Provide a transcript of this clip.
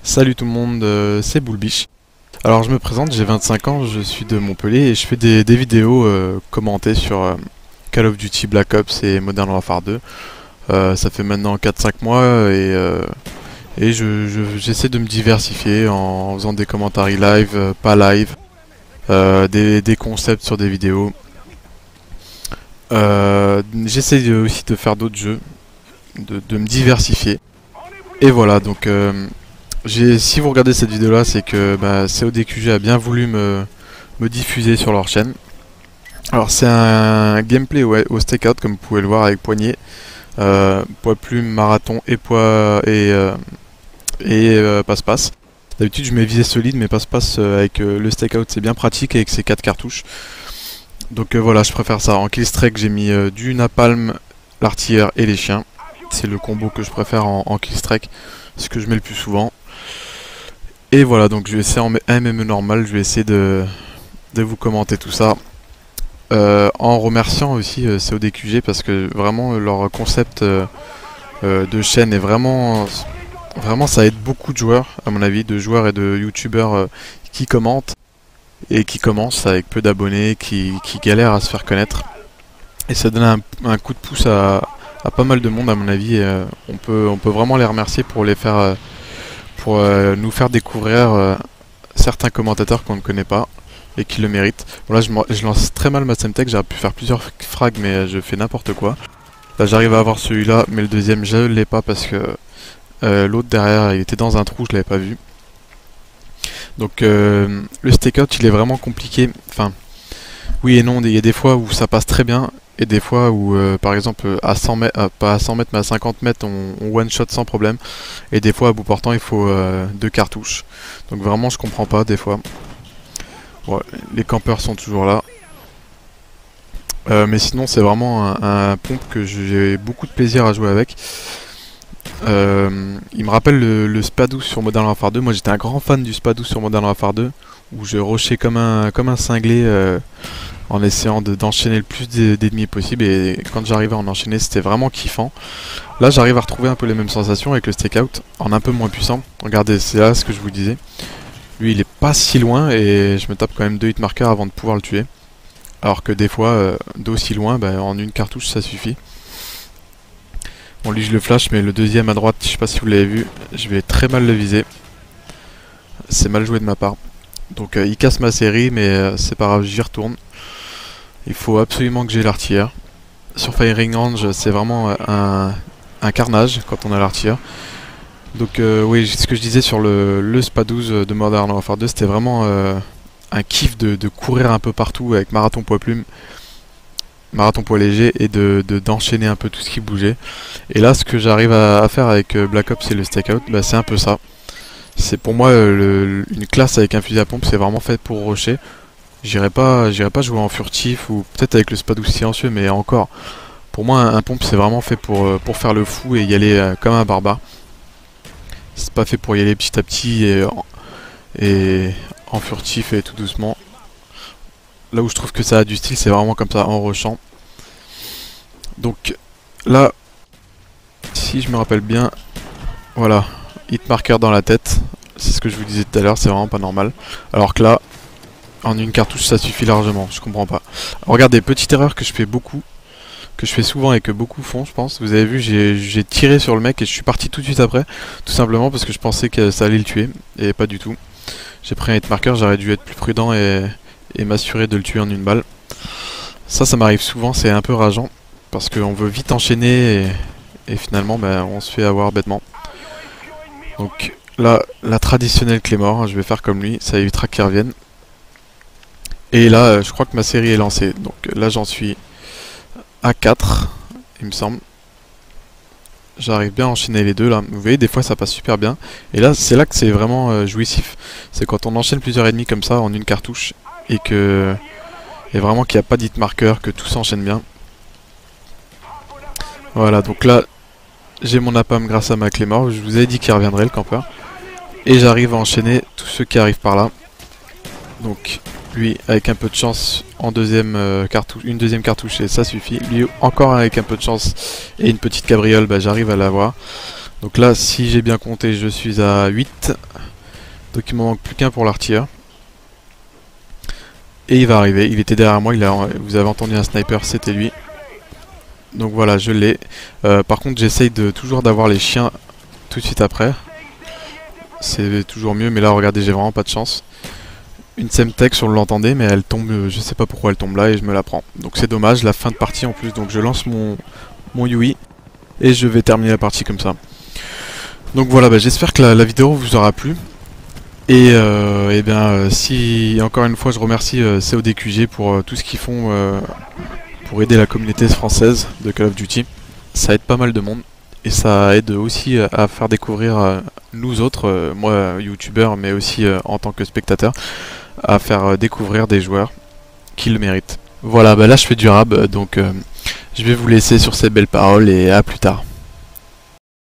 Salut tout le monde, c'est Bullbiche. Alors je me présente, j'ai 25 ans, je suis de Montpellier et je fais des vidéos commentées sur Call of Duty Black Ops et Modern Warfare 2. Ça fait maintenant 4-5 mois et j'essaie de me diversifier en faisant des commentaires live, pas live, des concepts sur des vidéos. J'essaie aussi de faire d'autres jeux, de me diversifier. Et voilà, donc si vous regardez cette vidéo là, c'est que CODQG a bien voulu me diffuser sur leur chaîne. Alors c'est un gameplay au stakeout comme vous pouvez le voir avec poignée, poids plume, marathon et passe-passe. D'habitude je mets visée solide, mais passe-passe avec le stakeout c'est bien pratique avec ces 4 cartouches. Donc voilà, je préfère ça. En killstrike j'ai mis du napalm, l'artilleur et les chiens. C'est le combo que je préfère en killstrike, ce que je mets le plus souvent. Et voilà, donc je vais essayer en MME normal, je vais essayer de vous commenter tout ça. En remerciant aussi CODQG parce que vraiment leur concept de chaîne est vraiment ça aide beaucoup de joueurs, à mon avis, de joueurs et de youtubeurs qui commentent et qui commencent avec peu d'abonnés, qui galèrent à se faire connaître. Et ça donne un coup de pouce à pas mal de monde, à mon avis, et on peut vraiment les remercier pour les faire nous faire découvrir certains commentateurs qu'on ne connaît pas et qui le méritent. Bon là je lance très mal ma Semtech, j'aurais pu faire plusieurs frags mais je fais n'importe quoi. Là j'arrive à avoir celui-là, mais le deuxième je l'ai pas parce que l'autre derrière il était dans un trou, je l'avais pas vu. Donc le stakeout il est vraiment compliqué, enfin oui et non, il y a des fois où ça passe très bien et des fois où par exemple à 100 mètres, pas à 100 mètres mais à 50 mètres on one shot sans problème, et des fois à bout portant il faut 2 cartouches. Donc vraiment je comprends pas des fois. Bon, les campeurs sont toujours là. Mais sinon c'est vraiment un pompe que j'ai beaucoup de plaisir à jouer avec. Il me rappelle le Spadou sur Modern Warfare 2. Moi j'étais un grand fan du Spadou sur Modern Warfare 2, où je rushais comme un cinglé en essayant d'enchaîner le plus d'ennemis possible, et quand j'arrivais à en enchaîner c'était vraiment kiffant. Là j'arrive à retrouver un peu les mêmes sensations avec le stakeout en un peu moins puissant. Regardez, c'est là ce que je vous disais. Lui il est pas si loin et je me tape quand même 2 hitmarkers avant de pouvoir le tuer. Alors que des fois d'aussi loin, en une cartouche ça suffit. Bon lui je le flash, mais le deuxième à droite, je sais pas si vous l'avez vu, je vais très mal le viser. C'est mal joué de ma part. Donc il casse ma série, mais c'est pas grave, j'y retourne. Il faut absolument que j'ai l'artilleur. Sur Firing Range c'est vraiment un carnage quand on a l'artilleur. Donc oui, ce que je disais sur le SPA-12 de Modern Warfare 2, c'était vraiment un kiff de courir un peu partout avec marathon poids plume, marathon poids léger, et d'enchaîner un peu tout ce qui bougeait. Et là ce que j'arrive à faire avec Black Ops et le stakeout, c'est un peu ça. C'est pour moi une classe avec un fusil à pompe, c'est vraiment fait pour rusher. J'irai pas jouer en furtif, ou peut-être avec le SPA-12 silencieux, mais encore, pour moi un pompe c'est vraiment fait pour faire le fou et y aller comme un barbare. C'est pas fait pour y aller petit à petit et en furtif et tout doucement. Là où je trouve que ça a du style, c'est vraiment comme ça, en rushant. Donc là, si je me rappelle bien, voilà, hitmarker dans la tête. C'est ce que je vous disais tout à l'heure, c'est vraiment pas normal. Alors que là, en une cartouche ça suffit largement, je comprends pas. Regardez, petite erreur que je fais beaucoup, que je fais souvent et que beaucoup font, je pense. Vous avez vu, j'ai tiré sur le mec et je suis parti tout de suite après, tout simplement parce que je pensais que ça allait le tuer, et pas du tout. J'ai pris un hitmarker, j'aurais dû être plus prudent et m'assurer de le tuer en une balle. Ça m'arrive souvent, c'est un peu rageant, parce qu'on veut vite enchaîner et finalement on se fait avoir bêtement. Donc là, la traditionnelle Claymore, je vais faire comme lui, ça évitera qu'il revienne. Et là, je crois que ma série est lancée, donc là j'en suis à 4, il me semble. J'arrive bien à enchaîner les deux là. Vous voyez, des fois ça passe super bien. Et là, c'est là que c'est vraiment jouissif. C'est quand on enchaîne plusieurs ennemis comme ça en une cartouche et vraiment qu'il n'y a pas d'hitmarker, que tout s'enchaîne bien. Voilà, donc là, j'ai mon napalm grâce à ma Claymore. Je vous avais dit qu'il reviendrait, le campeur. Et j'arrive à enchaîner tous ceux qui arrivent par là. Donc lui avec un peu de chance en deuxième cartouche, une deuxième cartouche et ça suffit. Lui encore avec un peu de chance et une petite cabriole, j'arrive à l'avoir. Donc là si j'ai bien compté je suis à 8. Donc il m'en manque plus qu'un pour l'artilleur. Et il va arriver, il était derrière moi, vous avez entendu un sniper, c'était lui. Donc voilà, je l'ai. Par contre, j'essaye toujours d'avoir les chiens tout de suite après. C'est toujours mieux, mais là, regardez, j'ai vraiment pas de chance. Une Semtex, on l'entendait, mais elle tombe, je sais pas pourquoi elle tombe là et je me la prends. Donc c'est dommage, la fin de partie en plus. Donc je lance mon Yui et je vais terminer la partie comme ça. Donc voilà, j'espère que la vidéo vous aura plu. Et bien, si encore une fois, je remercie CODQG pour tout ce qu'ils font pour aider la communauté française de Call of Duty. Ça aide pas mal de monde et ça aide aussi à faire découvrir nous autres, moi youtubeur, mais aussi en tant que spectateur, à faire découvrir des joueurs qui le méritent. Voilà, là je fais du rab, donc je vais vous laisser sur ces belles paroles et à plus tard.